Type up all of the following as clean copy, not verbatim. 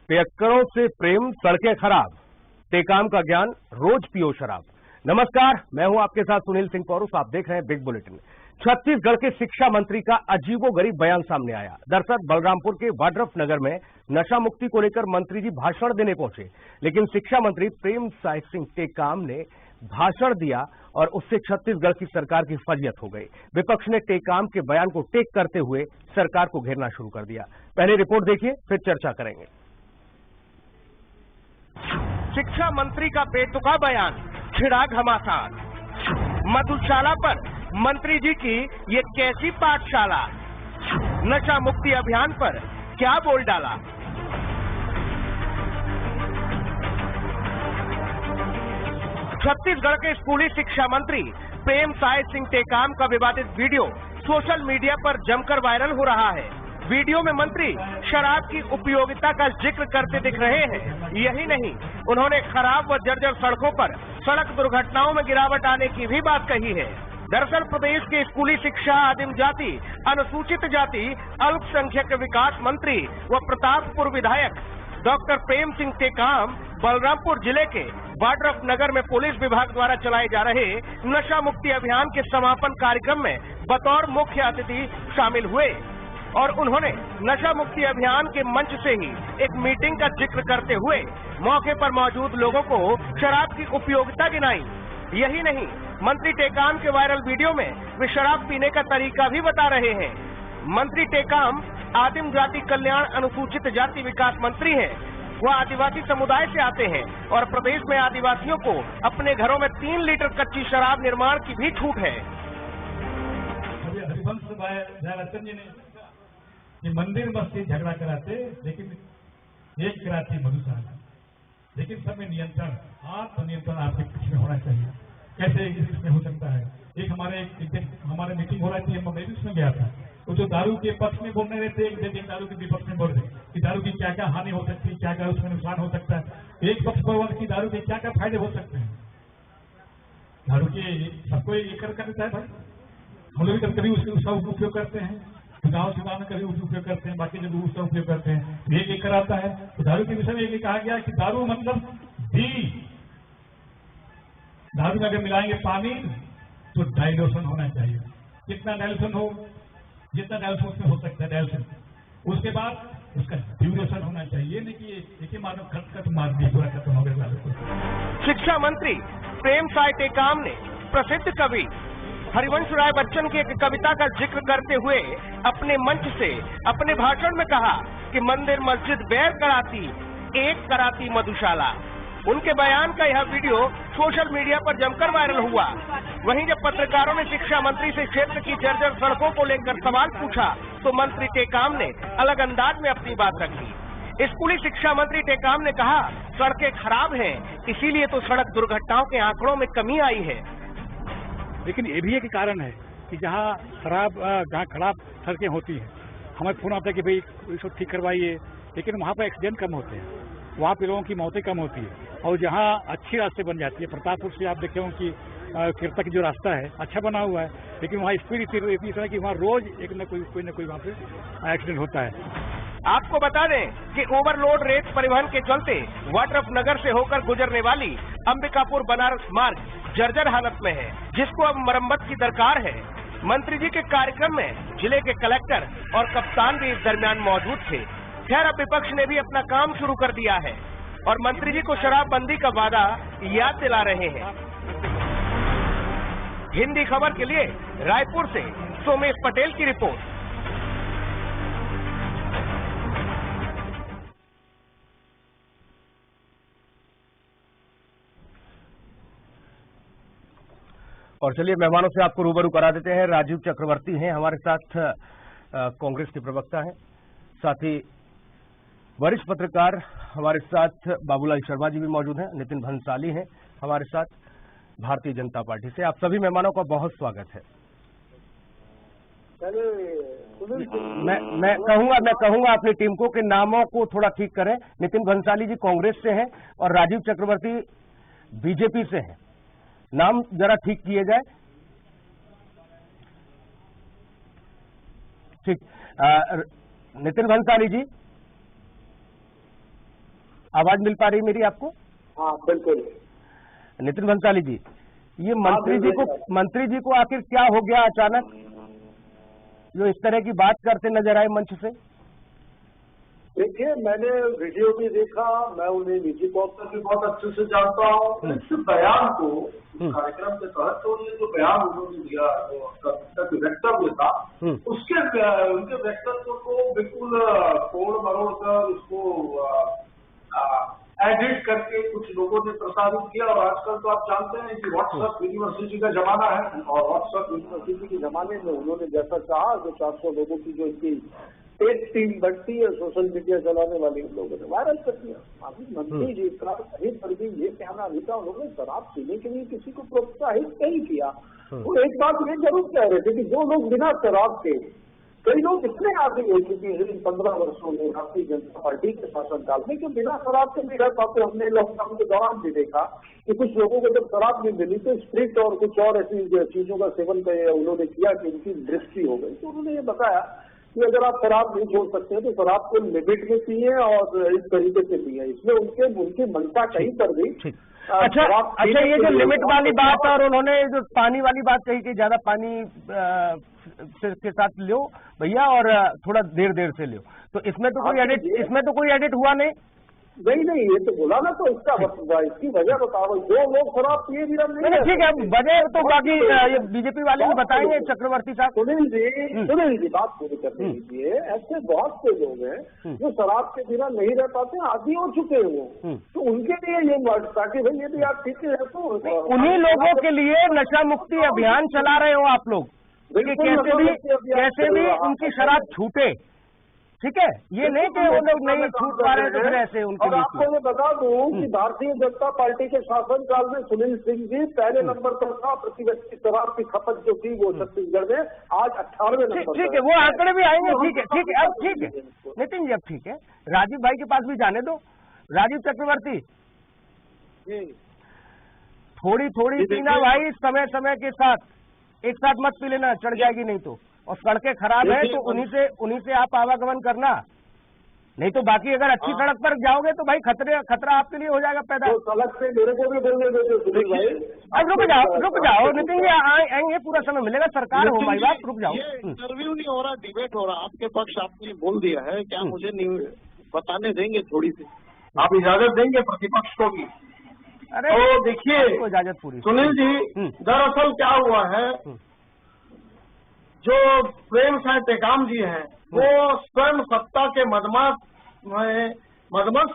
पियक्कड़ों से प्रेम, सड़कें खराब, टेकाम का ज्ञान, रोज पियो शराब। नमस्कार, मैं हूं आपके साथ सुनील सिंह पौरुष। आप देख रहे हैं बिग बुलेटिन। छत्तीसगढ़ के शिक्षा मंत्री का अजीबोगरीब बयान सामने आया। दरअसल बलरामपुर के वाड्रफ नगर में नशा मुक्ति को लेकर मंत्री जी भाषण देने पहुंचे, लेकिन शिक्षा मंत्री प्रेम साय सिंह टेकाम ने भाषण दिया और उससे छत्तीसगढ़ की सरकार की फजियत हो गई। विपक्ष ने टेकाम के बयान को टेक करते हुए सरकार को घेरना शुरू कर दिया। पहले रिपोर्ट देखिए, फिर चर्चा करेंगे। शिक्षा मंत्री का बेतुका बयान छिड़ा घमासान। मधुशाला पर मंत्री जी की ये कैसी पाठशाला, नशा मुक्ति अभियान पर क्या बोल डाला। छत्तीसगढ़ के स्कूली शिक्षा मंत्री प्रेम साय सिंह टेकाम का विवादित वीडियो सोशल मीडिया पर जमकर वायरल हो रहा है। वीडियो में मंत्री शराब की उपयोगिता का जिक्र करते दिख रहे हैं। यही नहीं, उन्होंने खराब व जर्जर सड़कों पर सड़क दुर्घटनाओं में गिरावट आने की भी बात कही है। दरअसल प्रदेश के स्कूली शिक्षा, आदिम जाति, अनुसूचित जाति, अल्पसंख्यक विकास मंत्री व प्रतापपुर विधायक डॉक्टर प्रेम सिंह टेकाम बलरामपुर जिले के वाड्रफ नगर में पुलिस विभाग द्वारा चलाए जा रहे नशा मुक्ति अभियान के समापन कार्यक्रम में बतौर मुख्य अतिथि शामिल हुए और उन्होंने नशा मुक्ति अभियान के मंच से ही एक मीटिंग का जिक्र करते हुए मौके पर मौजूद लोगों को शराब की उपयोगिता गिनाई। यही नहीं, मंत्री टेकाम के वायरल वीडियो में वे शराब पीने का तरीका भी बता रहे हैं। मंत्री टेकाम आदिम जाति कल्याण अनुसूचित जाति विकास मंत्री हैं। वह आदिवासी समुदाय से आते हैं और प्रदेश में आदिवासियों को अपने घरों में 3 लीटर कच्ची शराब निर्माण की भी छूट है। ये मंदिर मस्जिद झगड़ा कराते, लेकिन एक कराती मधुशाला, लेकिन सब में नियंत्रण, आत्म नियंत्रण आपके कुछ में होना चाहिए। कैसे इसमें हो सकता है? एक हमारे मीटिंग हो रही थी, मैं भी उसमें गया था। तो जो दारू के पक्ष में बोलने रहते, एक दारू के विपक्ष में बोल रहे कि दारू की क्या क्या हानि हो सकती है, क्या क्या उसमें नुकसान हो सकता है। एक पक्ष पर कि दारू के क्या क्या फायदे हो सकते हैं। दारू के सबको एक करता है भाई, हम लोग भी कभी उसका उपयोग करते हैं, गाँव में कभी उपयोग करते हैं, बाकी जगह उसका उपयोग करते हैं। एक कराता है। तो दारू के विषय में ये कहा गया कि दारू मतलब दारू में अगर मिलाएंगे पानी तो डाइल्यूशन होना चाहिए। कितना डाइल्यूशन हो, जितना डाइल्यूशन उसमें हो सकता है डाइल्यूशन। उसके बाद उसका ड्यूरेशन होना चाहिए, नहीं कि एक ही मानो खट मार दिया पूरा खत्म हो गया। शिक्षा मंत्री प्रेम साय टेकाम ने प्रसिद्ध कवि हरिवंश राय बच्चन की एक कविता का जिक्र करते हुए अपने मंच से अपने भाषण में कहा कि मंदिर मस्जिद बैर कराती, एक कराती मधुशाला। उनके बयान का यह वीडियो सोशल मीडिया पर जमकर वायरल हुआ। वहीं जब पत्रकारों ने शिक्षा मंत्री से क्षेत्र की जर्जर सड़कों को लेकर सवाल पूछा तो मंत्री टेकाम ने अलग अंदाज में अपनी बात रखी। स्कूली शिक्षा मंत्री टेकाम ने कहा, सड़कें खराब हैं, इसीलिए तो सड़क दुर्घटनाओं के आंकड़ों में कमी आई है। लेकिन ये भी एक कारण है कि जहाँ खराब सड़कें होती हैं, हमें फोन आता है कि भाई इसको ठीक करवाइए, लेकिन वहाँ पर एक्सीडेंट कम होते हैं, वहाँ पे लोगों की मौतें कम होती है। और जहाँ अच्छी रास्ते बन जाती है, प्रतापपुर से आप देखे होंगे कि किरता की जो रास्ता है अच्छा बना हुआ है, लेकिन वहाँ स्पीड इतनी तरह कि वहाँ रोज एक न कोई वहाँ पे एक्सीडेंट होता है। आपको बता दें कि ओवरलोड रेत परिवहन के चलते वाड्रफ नगर से होकर गुजरने वाली अंबिकापुर बनारस मार्ग जर्जर हालत में है, जिसको अब मरम्मत की दरकार है। मंत्री जी के कार्यक्रम में जिले के कलेक्टर और कप्तान भी इस दरमियान मौजूद थे। खैर, अब विपक्ष ने भी अपना काम शुरू कर दिया है और मंत्री जी को शराबबंदी का वादा याद दिला रहे हैं। हिंदी खबर के लिए रायपुर से सोमेश पटेल की रिपोर्ट। और चलिए मेहमानों से आपको रूबरू करा देते हैं। राजीव चक्रवर्ती हैं हमारे साथ, कांग्रेस के प्रवक्ता हैं। साथ ही वरिष्ठ पत्रकार हमारे साथ बाबूलाल शर्मा जी भी मौजूद हैं। नितिन भंसाली हैं हमारे साथ भारतीय जनता पार्टी से। आप सभी मेहमानों का बहुत स्वागत है। मैं कहूंगा अपनी टीम को कि नामों को थोड़ा ठीक करें। नितिन भंसाली जी कांग्रेस से हैं और राजीव चक्रवर्ती बीजेपी से हैं। नाम जरा ठीक किए जाए। ठीक, नितिन भंसाली जी। आवाज मिल पा रही मेरी आपको? हाँ बिल्कुल। नितिन भंसाली जी, ये मंत्री जी को आखिर क्या हो गया अचानक जो इस तरह की बात करते नजर आए मंच से? देखिए, मैंने वीडियो भी देखा, मैं उन्हें निजी तौर पर भी बहुत अच्छे से जानता हूँ। इस बयान को कार्यक्रम के तहत तो ये जो बयान उन्होंने दिया, जो वक्तव्य था, उसके उनके वक्तव्य को बिल्कुल तोड़ मरोड़ कर उसको एडिट करके कुछ लोगों ने प्रसारित किया। और आजकल तो आप जानते हैं कि व्हाट्सएप यूनिवर्सिटी का जमाना है, और व्हाट्सएप यूनिवर्सिटी के जमाने में उन्होंने जैसा कहा, जो 400 लोगों की जो इनकी एक टीम बढ़ती है सोशल मीडिया चलाने वाले लोगों ने वायरल कर दिया। अभी मंत्री जी का कहीं पर भी ये कहना नहीं था, उन्होंने शराब पीने के लिए किसी को प्रोत्साहित नहीं किया। वो एक बात ये जरूर कह रहे थे कि जो लोग बिना शराब के, कई लोग इतने आगे हो चुके हैं इन 15 वर्षों में भारतीय जनता पार्टी के शासनकाल में, कि बिना शराब के नहीं रह पाते। हमने लॉकडाउन के दौरान भी देखा कि कुछ लोगों को जब शराब नहीं मिली तो स्प्रिट और कुछ और ऐसी चीजों का सेवन उन्होंने किया कि उनकी दृष्टि हो गई। तो उन्होंने ये बताया कि अगर आप शराब नहीं छोड़ सकते हैं तो शराब को लिमिट में पिए और इस तरीके से पिए। इसमें उनकी मनता कहीं पर भी अच्छा, ये जो लिमिट वाली बात और उन्होंने जो पानी वाली बात कही कि ज्यादा पानी के साथ लो भैया और थोड़ा देर से लो, तो इसमें तो कोई एडिट हुआ नहीं। नहीं, ये तो बोला ना, तो इसकी वजह बताओ। जो लोग शराब पिए भी नहीं, ठीक है, वजह तो बाकी ये बीजेपी वाले भी बताएंगे। चक्रवर्ती साहब, सुनील जी बात पूरी करने दीजिए। ऐसे बहुत से लोग हैं जो शराब के बिना नहीं रह पाते, आदी हो चुके हैं वो, तो उनके लिए ये ताकि भाई यदि आप पीते हैं तो उन्हीं लोगों के लिए नशा मुक्ति अभियान चला रहे हो आप लोग, कैसे भी उनकी शराब छूटे। ठीक है, ये नहीं कि वो लोग नहीं छूट पा रहे तो फिर ऐसे उनके। और आपको मैं बता दूं कि भारतीय जनता पार्टी के शासनकाल में सुनील सिंह जी पहले नंबर पर था। प्रति व्यक्ति शराब की खपत जो थी वो छत्तीसगढ़ में आज 98 नंबर। ठीक है, वो आंकड़े भी आएंगे। ठीक है, अब ठीक है नितिन जी, अब ठीक है, राजीव भाई के पास भी जाने दो। राजीव चक्रवर्ती, थोड़ी पीना भाई, समय के साथ, एक साथ मत पी लेना, चढ़ जाएगी नहीं तो। और सड़कें खराब है तो उन्हीं से आप आवागमन करना, नहीं तो बाकी अगर अच्छी सड़क पर जाओगे तो भाई खतरा आपके लिए हो जाएगा पैदा। तो सड़क से मेरे को भी बोलने देते भाई। अब रुक जाओ नितिन जी, आएंगे, पूरा समय मिलेगा, सरकार हो भाई बात, रुक जाओ। इंटरव्यू नहीं हो रहा, डिबेट हो रहा। आपके पक्ष आपने बोल दिया है, क्या मुझे नहीं बताने देंगे? थोड़ी सी आप इजाजत देंगे प्रतिपक्ष को भी? अरे तो देखिए, इजाजत पूरी। सुनील जी, दरअसल क्या हुआ है, जो प्रेम साय टेकाम जी हैं वो स्वयं सत्ता के मदमस्त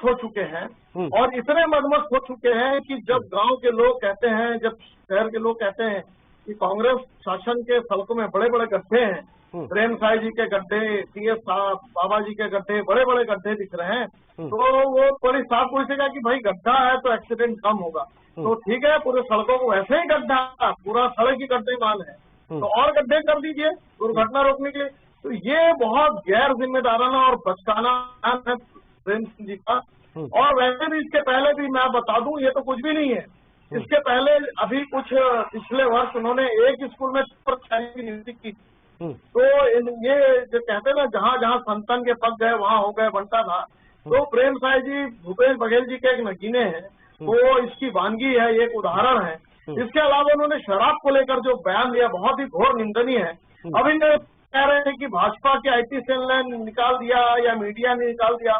हो चुके हैं, और इतने मदमस्त हो चुके हैं कि जब गांव के लोग कहते हैं, जब शहर के लोग कहते हैं कि कांग्रेस शासन के सड़कों में बड़े बड़े गड्ढे हैं, प्रेम साय जी के गड्ढे, CS साहब, बाबा जी के गड्ढे, बड़े बड़े गड्ढे दिख रहे हैं, तो वो बड़ी साफ पूछेगा कि भाई गड्ढा है तो एक्सीडेंट कम होगा। तो ठीक है, पूरे सड़कों को वैसे ही गड्ढा, पूरा सड़क ही गड्ढे माल है, तो और गड्ढे कर दीजिए दुर्घटना रोकने के लिए। तो ये बहुत गैर जिम्मेदाराना और बचकाना है प्रेम सिंह जी का। और वैसे भी इसके पहले भी मैं बता दूं, ये तो कुछ भी नहीं है। इसके पहले अभी कुछ पिछले वर्ष उन्होंने एक स्कूल में की नियुक्ति की। तो ये जो कहते हैं ना, जहाँ जहाँ संतन के पग गए वहाँ हो गए बनता था। तो प्रेम साय जी भूपेश बघेल जी के एक नगीने हैं, वो इसकी वानगी है, एक उदाहरण है। इसके अलावा उन्होंने शराब को लेकर जो बयान दिया बहुत ही घोर निंदनीय है। अभी कह रहे हैं कि भाजपा के IT सेल ने निकाल दिया या मीडिया ने निकाल दिया।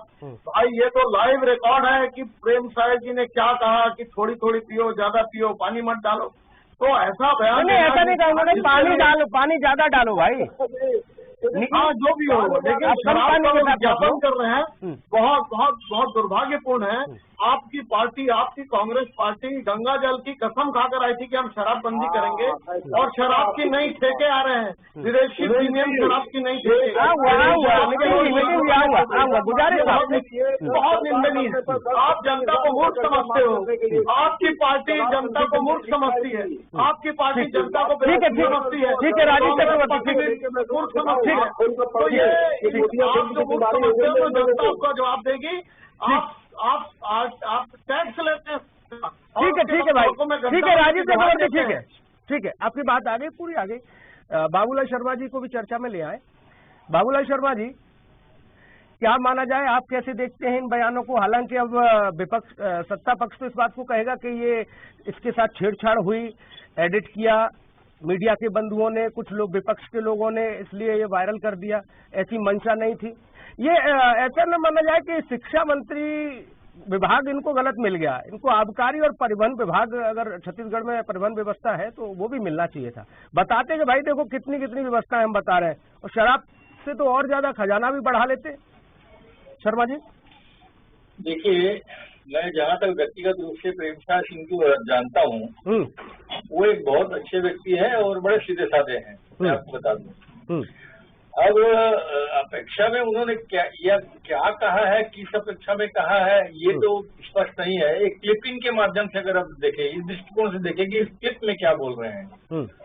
भाई ये तो लाइव रिकॉर्ड है कि प्रेम साय जी ने क्या कहा कि थोड़ी पियो, ज्यादा पियो, पानी मत डालो। तो ऐसा बयान नहीं, ऐसा नहीं कहा, पानी ज्यादा डालो भाई। हाँ, जो भी हो, लेकिन शराब का विज्ञापन कर रहे हैं, बहुत दुर्भाग्यपूर्ण है। आपकी पार्टी, आपकी कांग्रेस पार्टी गंगा जल की कसम खाकर आई थी कि हम शराबबंदी करेंगे, और शराब की नई ठेके आ रहे हैं, विदेशी प्रीमियम शराब की नई ठेके। बहुत निंदनीय है। आप जनता को मूर्ख समझते हो, आपकी पार्टी जनता को मूर्ख समझती है, आपकी पार्टी जनता को समझती है। ठीक है राजीव चक्रवर्ती, मूर्ख समझती है। तो ये आप जो मूर्ख समझते हो, जनता आपको जवाब देगी। आप टैक्स लेते हैं। ठीक है भाई, ठीक है राजीव चक्रवर्ती, ठीक है, आपकी बात आ गई, पूरी आ गई। बाबूलाल शर्मा जी को भी चर्चा में ले आए। बाबूलाल शर्मा जी, क्या माना जाए, आप कैसे देखते हैं इन बयानों को? हालांकि अब विपक्ष सत्ता पक्ष तो इस बात को कहेगा कि ये इसके साथ छेड़छाड़ हुई, एडिट किया मीडिया के बंधुओं ने, कुछ लोग विपक्ष के लोगों ने, इसलिए ये वायरल कर दिया, ऐसी मंशा नहीं थी। ये ऐसा न माना जाए कि शिक्षा मंत्री विभाग इनको गलत मिल गया, इनको आबकारी और परिवहन विभाग, अगर छत्तीसगढ़ में परिवहन व्यवस्था है तो वो भी मिलना चाहिए था। बताते कि भाई देखो कितनी कितनी व्यवस्थाएं हम बता रहे हैं, और शराब से तो और ज्यादा खजाना भी बढ़ा लेते। शर्मा जी देखिए, मैं जहाँ तक व्यक्तिगत रूप से प्रेमसाय सिंह को जानता हूँ, वो एक बहुत अच्छे व्यक्ति हैं और बड़े सीधे साधे हैं, मैं आपको बता दूं। अब अपेक्षा में उन्होंने क्या कहा है, किस अपेक्षा में कहा है, ये तो स्पष्ट नहीं है। एक क्लिपिंग के माध्यम से अगर आप देखें, इस दृष्टिकोण से देखें कि इस क्लिप में क्या बोल रहे हैं,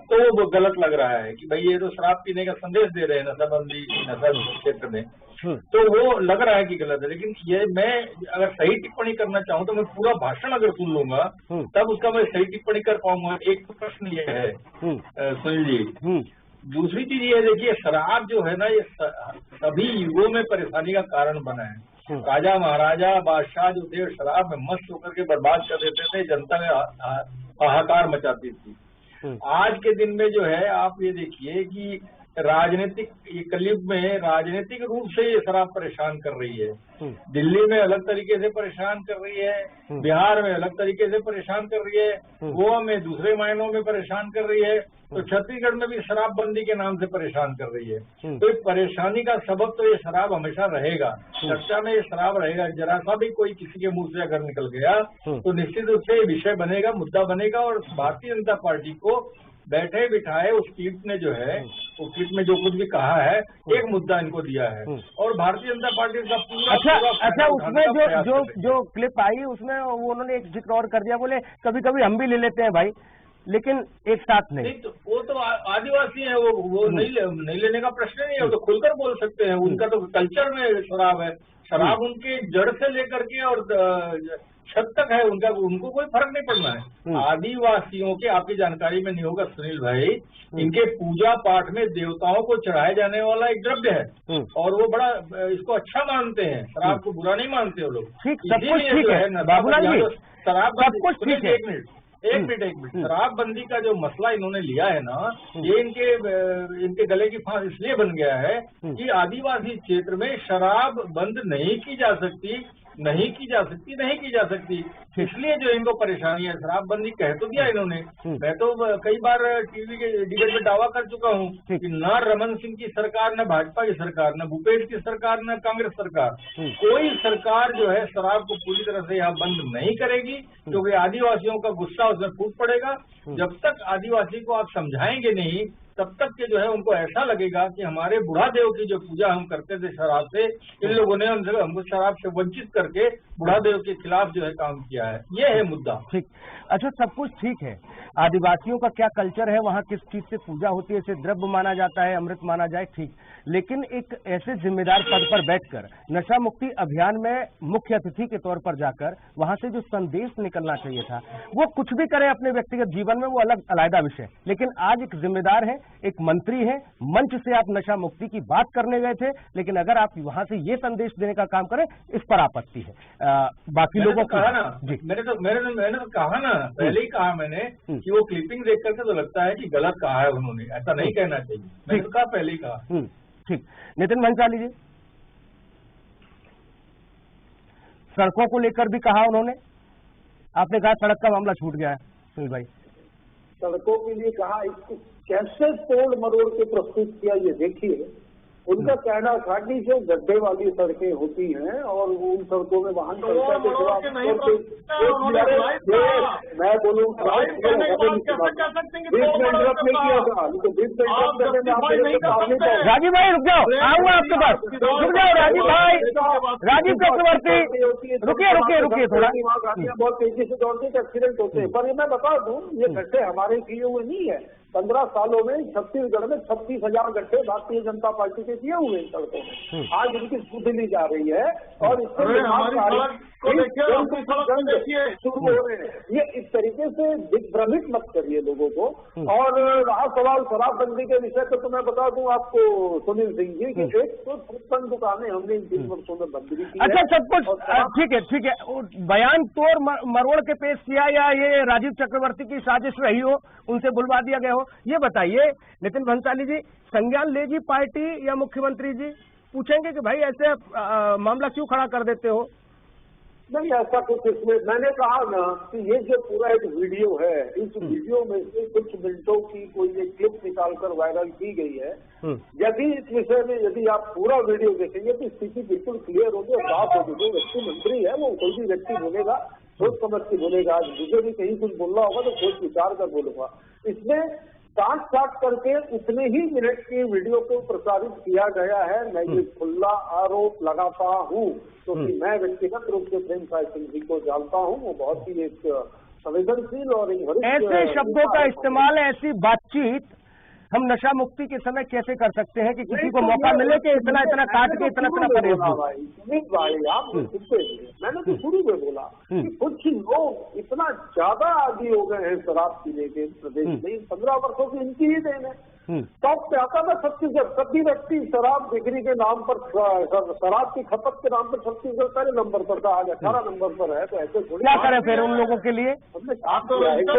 तो वो गलत लग रहा है कि भाई ये तो शराब पीने का संदेश दे रहे हैं नशाबंदी, नशा क्षेत्र में, तो वो लग रहा है कि गलत है। लेकिन ये मैं अगर सही टिप्पणी करना चाहूँ तो मैं पूरा भाषण अगर सुन लूंगा तब उसका मैं सही टिप्पणी कर पाऊंगा। एक तो प्रश्न ये है सुनील जी, दूसरी चीज ये देखिए, शराब जो है ना, ये सभी युगों में परेशानी का कारण बना है। राजा महाराजा बादशाह जो थे शराब में मस्त होकर के बर्बाद कर देते थे, जनता में हाहाकार मचाती थी। आज के दिन में जो है आप ये देखिए कि राजनीतिक कलयुग में राजनीतिक रूप से ये शराब परेशान कर रही है। दिल्ली में अलग तरीके से परेशान कर रही है, बिहार में अलग तरीके से परेशान कर रही है, गोवा में दूसरे मायनों में परेशान कर रही है, तो छत्तीसगढ़ में भी शराबबंदी के नाम से परेशान कर रही है। तो इस परेशानी का सबब तो ये शराब हमेशा रहेगा, चर्चा में ये शराब रहेगा। जरा सा भी कोई किसी के मुंह से अगर निकल गया तो निश्चित रूप से ये विषय बनेगा, मुद्दा बनेगा। और भारतीय जनता पार्टी को बैठे बिठाए उस क्लिप में जो है, उस क्लिप में जो कुछ भी कहा है, एक मुद्दा इनको दिया है और भारतीय जनता पार्टी का पूरा अच्छा उसमें जो क्लिप आई उसमें वो उन्होंने एक जिक्र और कर दिया, बोले कभी कभी हम भी ले लेते हैं भाई, लेकिन एक साथ नहीं। तो वो तो आदिवासी है, वो नहीं लेने का प्रश्न नहीं है, वो तो खुलकर बोल सकते हैं। उनका तो कल्चर में शराब है, शराब उनके जड़ से लेकर के और छत तक है, उनको कोई फर्क नहीं पड़ना है। आदिवासियों के, आपकी जानकारी में नहीं होगा सुनील भाई, इनके पूजा पाठ में देवताओं को चढ़ाए जाने वाला एक द्रव्य है और वो बड़ा इसको अच्छा मानते हैं, शराब को बुरा नहीं मानते वो लोग। इसीलिए जो है शराब एक मिनट शराबबंदी का जो मसला इन्होंने लिया है ना, ये इनके गले की फांस इसलिए बन गया है कि आदिवासी क्षेत्र में शराब बंद नहीं की जा सकती, इसलिए जो इनको परेशानी है। शराबबंदी कह तो दिया इन्होंने, मैं तो कई बार टीवी के डिबेट में दावा कर चुका हूँ कि न रमन सिंह की सरकार, न भाजपा की सरकार, न भूपेश की सरकार, न कांग्रेस सरकार, कोई सरकार जो है शराब को पूरी तरह से यहाँ बंद नहीं करेगी, क्योंकि आदिवासियों का गुस्सा उसमें फूट पड़ेगा। जब तक आदिवासी को आप समझाएंगे नहीं, तब तक के जो है उनको ऐसा लगेगा कि हमारे बुढ़ा देव की जो पूजा हम करते थे शराब से, इन लोगों ने हमको शराब से वंचित करके बुढ़ा देव के खिलाफ जो है काम किया है। ये है मुद्दा। ठीक, अच्छा सब कुछ ठीक है, आदिवासियों का क्या कल्चर है, वहाँ किस चीज से पूजा होती है, इसे द्रव्य माना जाता है, अमृत माना जाए, ठीक, लेकिन एक ऐसे जिम्मेदार पद पर बैठकर नशा मुक्ति अभियान में मुख्य अतिथि के तौर पर जाकर वहां से जो संदेश निकलना चाहिए था, वो कुछ भी करें अपने व्यक्तिगत जीवन में, वो अलग अलग विषय, लेकिन आज एक जिम्मेदार है, एक मंत्री है, मंच से आप नशा मुक्ति की बात करने गए थे, लेकिन अगर आप वहां से ये संदेश देने का काम करें, इस पर आपत्ति है। बाकी लोगों को कहा ना, मैंने तो कहा ना, पहले ही कहा मैंने कि वो क्लिपिंग देख करके तो लगता है कि गलत कहा है उन्होंने, ऐसा नहीं कहना चाहिए, मैंने तो कहा, पहले ही कहा। ठीक, नितिन भंसाली जी, सड़कों को लेकर भी कहा उन्होंने, आपने कहा सड़क का मामला छूट गया है। सुनील भाई, सड़कों के लिए कहा, इसको कैसे तोड़ मरोड़ के प्रस्तुत किया ये देखिए। उनका कहना था कि जो गड्ढे वाली सड़कें होती हैं और उन सड़कों में वाहन चलता है, मैं बोलूँ राजीव भाई रुक जाओ, आऊंगा आपके पास, रुक जाओ राजीव भाई, राजीव चक्रवर्ती, रुकिए थोड़ा। बहुत तेजी से दौड़ते एक्सीडेंट होते हैं, पर ये मैं बता दूं, ये गड्ढे हमारे किए हुए नहीं है। 15 सालों में छत्तीसगढ़ में 36,000 गड्ढे भारतीय जनता पार्टी के किए हुए सड़कों में, आज इनकी सुध ली जा रही है और इससे को देखिए, अपनी सड़क को देखिए, शुरू हो रहे हैं। ये इस तरीके से दिग्भ्रमित मत करिए लोगों को। और रहा सवाल शराबबंदी के विषय पर, तो मैं बता दूं आपको सुनील सिंह जी कि 153 दुकानें हमने इन 3 वर्षों में बंद भी की। अच्छा, सब कुछ ठीक है। बयान तोड़ मरोड़ के पेश किया या ये राजीव चक्रवर्ती की साजिश रही हो, उनसे बुलवा दिया गया हो, ये बताइए नितिन भंसाली जी। संज्ञान लेगी पार्टी या मुख्यमंत्री जी? पूछेंगे कि भाई ऐसे मामला क्यों खड़ा कर देते हो? नहीं, ऐसा कुछ इसमें मैंने कहा ना कि ये जो पूरा एक वीडियो है, इस वीडियो में से कुछ मिनटों की कोई एक क्लिप निकालकर वायरल की गई है। यदि इस विषय में यदि आप पूरा वीडियो देखेंगे तो स्थिति बिल्कुल क्लियर होगी और साफ होगी। जो व्यक्ति मंत्री है वो कोई भी व्यक्ति बोलेगा सोच समझ के बोलेगा। मुझे भी कहीं कुछ बोलना होगा तो सोच विचार कर बोलूंगा। इसमें काट करके उतने ही मिनट की वीडियो को प्रसारित किया गया है। मैं ये खुला आरोप लगाता हूँ क्योंकि मैं व्यक्तिगत रूप से प्रेमसाय सिंह जी को जानता हूँ। वो बहुत ही एक संवेदनशील और एक वरिष्ठ, ऐसे शब्दों का इस्तेमाल, ऐसी बातचीत हम नशा मुक्ति के समय कैसे कर सकते हैं कि किसी को मौका मिले कि इतना काट के इतना परहेज हो? भाई आप मैंने तो शुरू में बोला कि कुछ लोग इतना ज्यादा आदी हो गए हैं शराब पीने के प्रदेश में। 15 वर्षों की इनकी ही देन है। टॉप पे आता था छत्तीसगढ़। सभी व्यक्ति शराब बिक्री के नाम पर, शराब की खपत के नाम पर छत्तीसगढ़ पहले नंबर पर था, आज 18 नंबर पर है। तो ऐसे क्या करें फिर उन लोगों के लिए? उन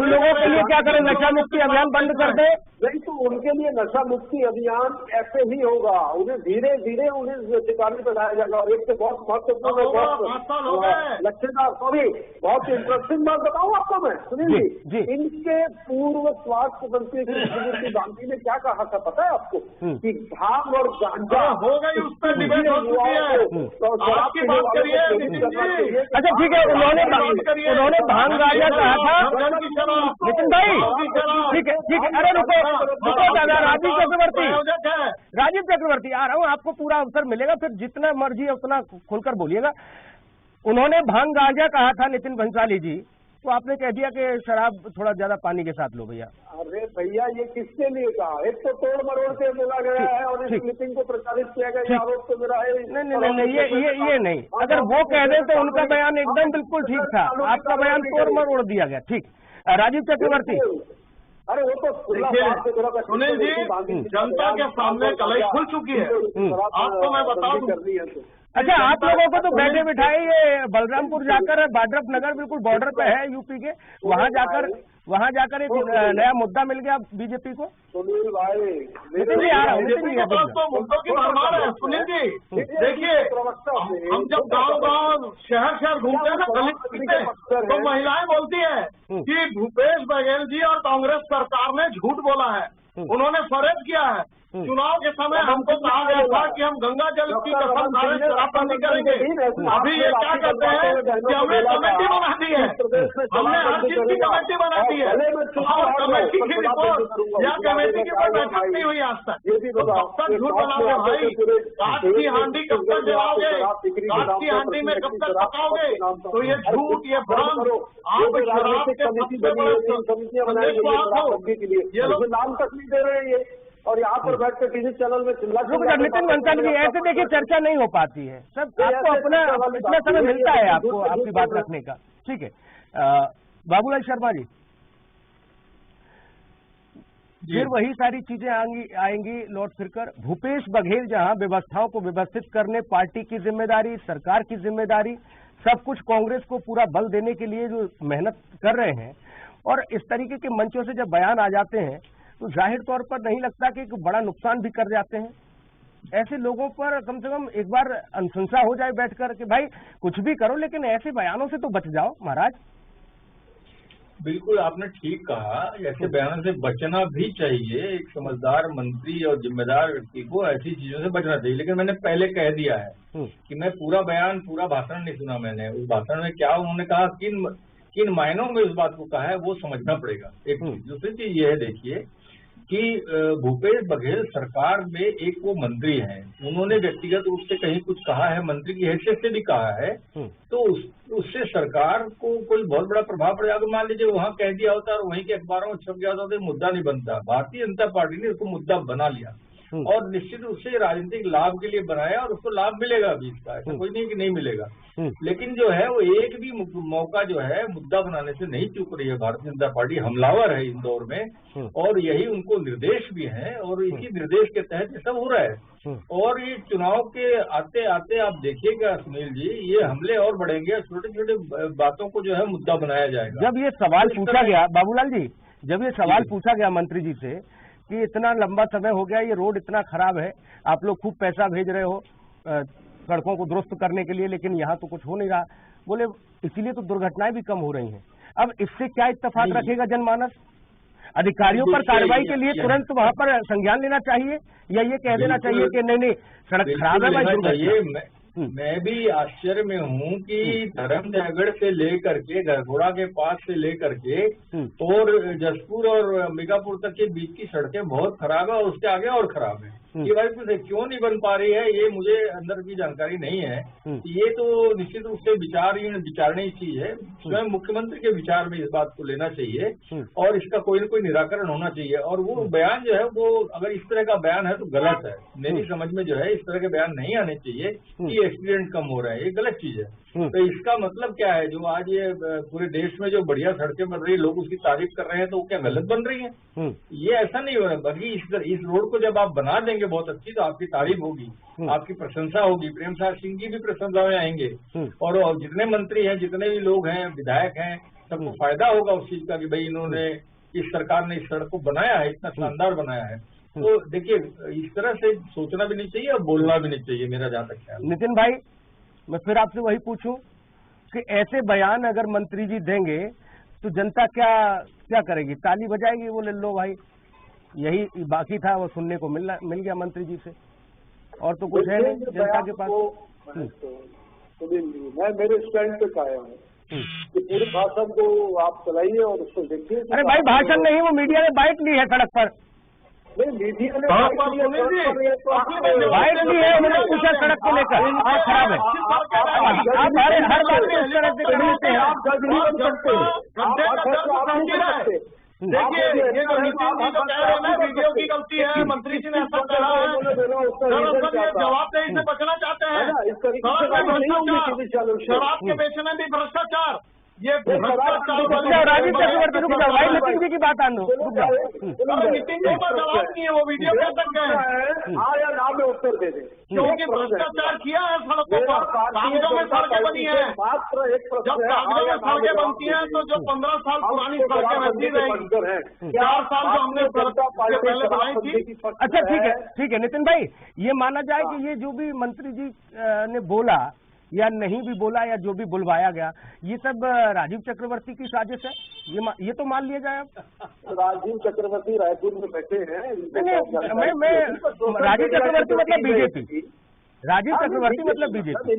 लोगों के लिए क्या करें? नशा मुक्ति अभियान बंद कर दे? नहीं, तो उनके लिए नशा मुक्ति अभियान ऐसे ही होगा। उन्हें धीरे धीरे उन्हें ठिकाने पर लाया जाएगा। और एक तो बहुत महत्वपूर्ण लक्ष्यदार, सॉरी, बहुत इंटरेस्टिंग बात बताऊं आपको मैं, सुनिए जी। इनके पूर्व स्वास्थ्य मंत्री कृष्णमूर्ति गांधी ने क्या कहा था पता है आपको? कि भांग और गांजा हो गई, उस पर डिबेट हो चुकी है। आपकी बात करिए। अच्छा ठीक है, उन्होंने भांग गांजा कहा था नितिन भाई। ठीक है। अरे रुको दादा, राजीव चक्रवर्ती आ रहा हूँ, आपको पूरा अवसर मिलेगा, फिर जितना मर्जी है उतना खुलकर बोलिएगा। उन्होंने भांग गांजा कहा था नितिन भंसाली जी, तो आपने कह दिया कि शराब थोड़ा ज्यादा पानी के साथ लो भैया। अरे भैया, ये किसके लिए कहा? एक तो तोड़ मरोड़ के बोला गया है और इस क्लिपिंग को प्रचारित किया गया, आरोप तो मेरा है। नहीं, ये नहीं। अगर वो कह दें तो उनका बयान एकदम बिल्कुल ठीक था, आपका बयान तोड़ मरोड़ दिया गया। ठीक, राजीव चक्रवर्ती। अरे वो तो सुनील जी, जनता के सामने कलई खुल चुकी है। आपको मैं बता दूं। अच्छा, आप लोगों को तो बैठे बिठाए ये बलरामपुर जाकर, बाड्रप नगर बिल्कुल बॉर्डर पे है यूपी के, वहाँ जाकर एक नया मुद्दा मिल गया बीजेपी को। सुनील भाई, तो मुद्दों की भरमार है। सुनील जी देखिए, हम जब गांव शहर घूमते हैं ना, दलित तो महिलाएं बोलती है कि भूपेश बघेल जी और कांग्रेस सरकार ने झूठ बोला है। उन्होंने फरेज किया है। चुनाव के समय हमको कहा गया था कि हम गंगा जल की कसम खा रहे शराबबंदी करेंगे। अभी ये क्या करते हैं कि हमने कमेटी बना दी है, हमने हर चीज की कमेटी बना दी है और कमेटी की रिपोर्ट या कमेटी की कोई बैठक नहीं हुई आज तक। कब तक झूठ बनाओगे भाई? काठ की हांडी कब तक जलाओगे? काठ की हांडी में कब तक पकाओगे? तो ये झूठ, ये भ्रम, आप शराब के सबसे बड़े ये लोग नाम तक नहीं दे रहे हैं और यहाँ पर बैठ कर टीवी चैनल में चिल्ला। नितिन भंसाली जी, ऐसे देखिए चर्चा नहीं हो पाती है। सब आपको अपना इतना समय मिलता है आपको आपकी बात रखने का। ठीक है, बाबूलाल शर्मा जी, फिर वही सारी चीजें आएंगी लौट फिरकर। भूपेश बघेल जहां व्यवस्थाओं को व्यवस्थित करने, पार्टी की जिम्मेदारी, सरकार की जिम्मेदारी, सब कुछ कांग्रेस को पूरा बल देने के लिए जो मेहनत कर रहे हैं, और इस तरीके के मंचों से जब बयान आ जाते हैं तो जाहिर तौर पर नहीं लगता कि बड़ा नुकसान भी कर जाते हैं। ऐसे लोगों पर कम से कम एक बार अनुशंसा हो जाए बैठकर कि भाई कुछ भी करो लेकिन ऐसे बयानों से तो बच जाओ महाराज। बिल्कुल आपने ठीक कहा, ऐसे बयानों से बचना भी चाहिए। एक समझदार मंत्री और जिम्मेदार व्यक्ति को ऐसी चीजों से बचना चाहिए। लेकिन मैंने पहले कह दिया है कि मैं पूरा भाषण नहीं सुना। मैंने उस भाषण में क्या उन्होंने कहा, किन मायनों में उस बात को कहा है, वो समझना पड़ेगा। एक दूसरी चीज ये है, देखिए कि भूपेश बघेल सरकार में एक वो मंत्री हैं, उन्होंने व्यक्तिगत रूप से कहीं कुछ कहा है, मंत्री की हैसियत से भी कहा है, तो उससे सरकार को कोई बहुत बड़ा प्रभाव पड़ेगा। तो मान लीजिए वहां कह दिया होता और वहीं के अखबारों में छप गया होता तो मुद्दा नहीं बनता। भारतीय जनता पार्टी ने उसको मुद्दा बना लिया। और निश्चित रूप से राजनीतिक लाभ के लिए बनाया और उसको लाभ मिलेगा भी इसका, ऐसा कोई नहीं कि नहीं मिलेगा। लेकिन जो है वो एक भी मौका जो है मुद्दा बनाने से नहीं चूक रही है भारतीय जनता पार्टी। हमलावर है इंदौर में और यही उनको निर्देश भी है और इसी निर्देश के तहत ये सब हो रहा है। और ये चुनाव के आते आते आप देखिएगा सुनील जी, ये हमले और बढ़ेंगे, छोटे छोटे बातों को जो है मुद्दा बनाया जाएगा। जब ये सवाल पूछा गया बाबूलाल जी, जब ये सवाल पूछा गया मंत्री जी से कि इतना लंबा समय हो गया, ये रोड इतना खराब है, आप लोग खूब पैसा भेज रहे हो सड़कों को दुरुस्त करने के लिए, लेकिन यहाँ तो कुछ हो नहीं रहा, बोले इसीलिए तो दुर्घटनाएं भी कम हो रही हैं। अब इससे क्या इत्तेफाक रखेगा जनमानस? अधिकारियों पर कार्रवाई के लिए तुरंत वहां पर संज्ञान लेना चाहिए या ये कह देना चाहिए कि नहीं सड़क खराब है भाई? मैं भी आश्चर्य में हूँ कि धर्मनगर से लेकर के गरघोड़ा के पास से लेकर के और जसपुर और अंबिकापुर तक के बीच की सड़कें बहुत खराब है और उसके आगे और खराब है। ये भाई कुछ क्यों नहीं बन पा रही है, ये मुझे अंदर की जानकारी नहीं है। ये तो निश्चित रूप से विचारने की चीज है। स्वयं मुख्यमंत्री के विचार में इस बात को लेना चाहिए और इसका कोई न कोई निराकरण होना चाहिए। और वो बयान जो है वो अगर इस तरह का बयान है तो गलत है। मेरी समझ में जो है इस तरह के बयान नहीं आने चाहिए कि एक्सीडेंट कम हो रहा है, ये गलत चीज है। तो इसका मतलब क्या है, जो आज ये पूरे देश में जो बढ़िया सड़कें बन रही है, लोग उसकी तारीफ कर रहे हैं, तो वो क्या गलत बन रही है? ये ऐसा नहीं हो रहा है। बल्कि इस रोड को जब आप बना देंगे बहुत अच्छी, तो आपकी तारीफ होगी, आपकी प्रशंसा होगी, प्रेमसाय सिंह जी भी प्रशंसा में आएंगे और जितने मंत्री हैं, जितने भी लोग हैं, विधायक हैं, सबको फायदा होगा उस चीज का कि भाई इन्होंने, इस सरकार ने इस सड़क को बनाया है, इतना शानदार बनाया है। तो देखिए, इस तरह से सोचना भी नहीं चाहिए और बोलना भी नहीं चाहिए, मेरा जहाँ तक ख्याल। नितिन भाई, मैं फिर आपसे वही पूछूं कि ऐसे बयान अगर मंत्री जी देंगे तो जनता क्या करेगी? ताली बजाएगी, वो ले लो भाई, यही बाकी था, वो सुनने को मिल गया मंत्री जी से, और तो कुछ है नहीं जनता के पास। मैं मेरे स्टैंड पे कायम हूँ कि पूरे भाषण को आप चलाइए और उसको देखिए। अरे भाई, भाषण नहीं, वो मीडिया ने बाइट ली है सड़क पर। नहीं, मीडिया ने बाइट ली है, उन्होंने पूछा सड़क को लेकर और खराब है। आप हर बात में इस तरह से कर लेते हैं, आप जज नहीं बन सकते। देखिए, ये जो नितिन जी जो कह रहे हैं ना, वीडियो की गलती है, मंत्री जी ने ऐसा कहा है, जवाबदेही से बचना चाहते हैं। शराब के बेचने भी भ्रष्टाचार, ये राजीव चक्रवर्ती, रुक जाओ भाई, नितिन जी की बात आने दो, रुक जाओ। नितिन जी का जवाब नहीं है, वो वीडियो कह सकते हैं, हाँ या ना में उत्तर दे दें, क्योंकि भ्रष्टाचार किया है सड़कों पर, कागजों में सड़कें बनी है। जब कागजों में सड़कें बनती हैं तो जो 15 साल पुरानी सड़कें वैसी रहेंगी, 4 साल जो हमने पहले बनाई थी। अच्छा, ठीक है नितिन भाई, ये माना जाए कि ये जो भी मंत्री जी ने बोला या नहीं भी बोला या जो भी बुलवाया गया, ये सब राजीव चक्रवर्ती की साजिश है, ये तो मान लिया जाए। अब राजीव चक्रवर्ती रायपुर में बैठे हैं। मैं राजीव चक्रवर्ती मतलब बीजेपी, राजीव चक्रवर्ती मतलब बीजेपी।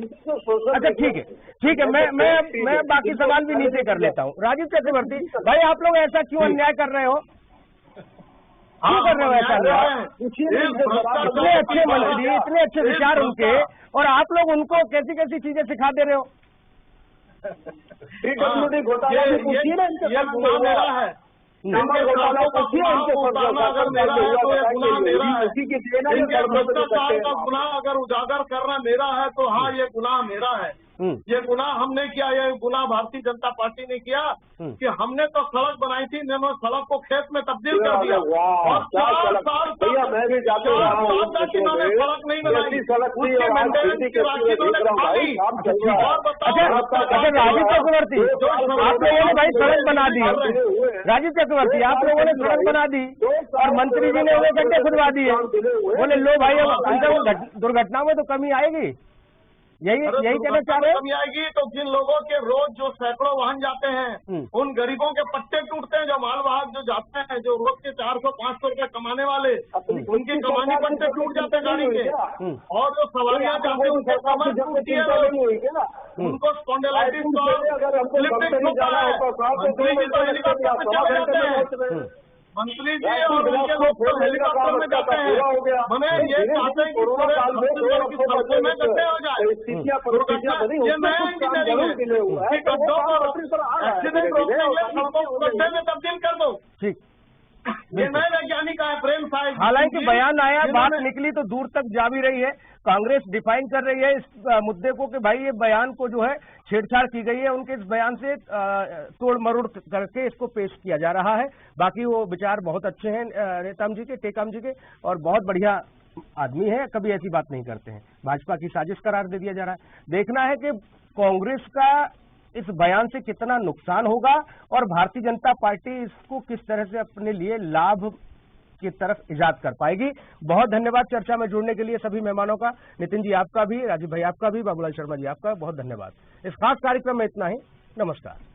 अच्छा, ठीक है, मैं बाकी सवाल भी नीचे कर लेता हूँ। राजीव चक्रवर्ती भाई, आप लोग ऐसा क्यों अन्याय कर रहे हो? क्यों कर रहे हो ऐसा? इतने अच्छे मंत्री, इतने अच्छे विचार उनके, और आप लोग उनको कैसी कैसी चीजें सिखा दे रहे हो? ये गुनाह मेरा है, इनके घोटालों का गुनाह अगर मेरा है तो ये गुनाह मेरा है। इनके भ्रष्टाचार का गुनाह अगर उजागर करना मेरा है तो हाँ, ये गुनाह मेरा है। ये गुनाह हमने किया, ये गुनाह भारतीय जनता पार्टी ने किया कि हमने तो सड़क बनाई थी, इन्होंने सड़क को खेत में तब्दील कर दिया और 4 साल तक इन्होंने सड़क नहीं बनाई, उसकी मेंटेनेंस की राशि इन्होंने खा ली। अच्छा, राजीव चक्रवर्ती, आप लोगों ने भाई सड़क बना दी, राजीव चक्रवर्ती आप लोगों ने सड़क बना दी और मंत्री जी ने उन्हें गड्ढे खुदवा दिए, बोले लो भाई अब दुर्घटना में तो कमी आएगी, यही कहना चाह रहे हैं। कमी आएगी तो जिन लोगों के रोज जो सैकड़ों वाहन जाते हैं, उन गरीबों के पट्टे टूटते हैं, जो मालवाहक जो जाते हैं, जो रोज के 400-500 रुपए कमाने वाले, उनकी कमानी पट्टे टूट जाते हैं गाड़ी के, और जो सवारियां जाते हैं उनके कमर टूटती है, उनको स्पॉन्डिलाइटिस स्लिपिंग होता है। मंत्री जी तो हेलीकॉप्टर में चले जाते हैं, मंत्री जी और उनके लोग तो हेलीकॉप्टर में जाते हैं। हमें ये चाहते हैं कि पूरे छत्तीसगढ़ की सड़कों में गड्ढे हो जाए। ये नया इंजीनियरिंग है कि गड्ढों पर एक्सीडेंट रोकने के लिए सड़कों को गड्ढे में तब्दील कर दो। ठीक, ये नए वैज्ञानिक है प्रेम साय। हालांकि बयान आया, बात निकली तो दूर तक जा भी रही है। कांग्रेस डिफाइन कर रही है इस मुद्दे को कि भाई ये बयान को जो है छेड़छाड़ की गई है, उनके इस बयान से तोड़ मरोड़ करके इसको पेश किया जा रहा है। बाकी वो विचार बहुत अच्छे हैं नेताम जी के, टेकाम जी के, और बहुत बढ़िया आदमी है, कभी ऐसी बात नहीं करते हैं। भाजपा की साजिश करार दे दिया जा रहा है। देखना है कि कांग्रेस का इस बयान से कितना नुकसान होगा और भारतीय जनता पार्टी इसको किस तरह से अपने लिए लाभ की तरफ इजाद कर पाएगी। बहुत धन्यवाद चर्चा में जुड़ने के लिए सभी मेहमानों का। नितिन जी आपका भी, राजीव भाई आपका भी, बाबूलाल शर्मा जी आपका बहुत धन्यवाद। इस खास कार्यक्रम में इतना ही। नमस्कार।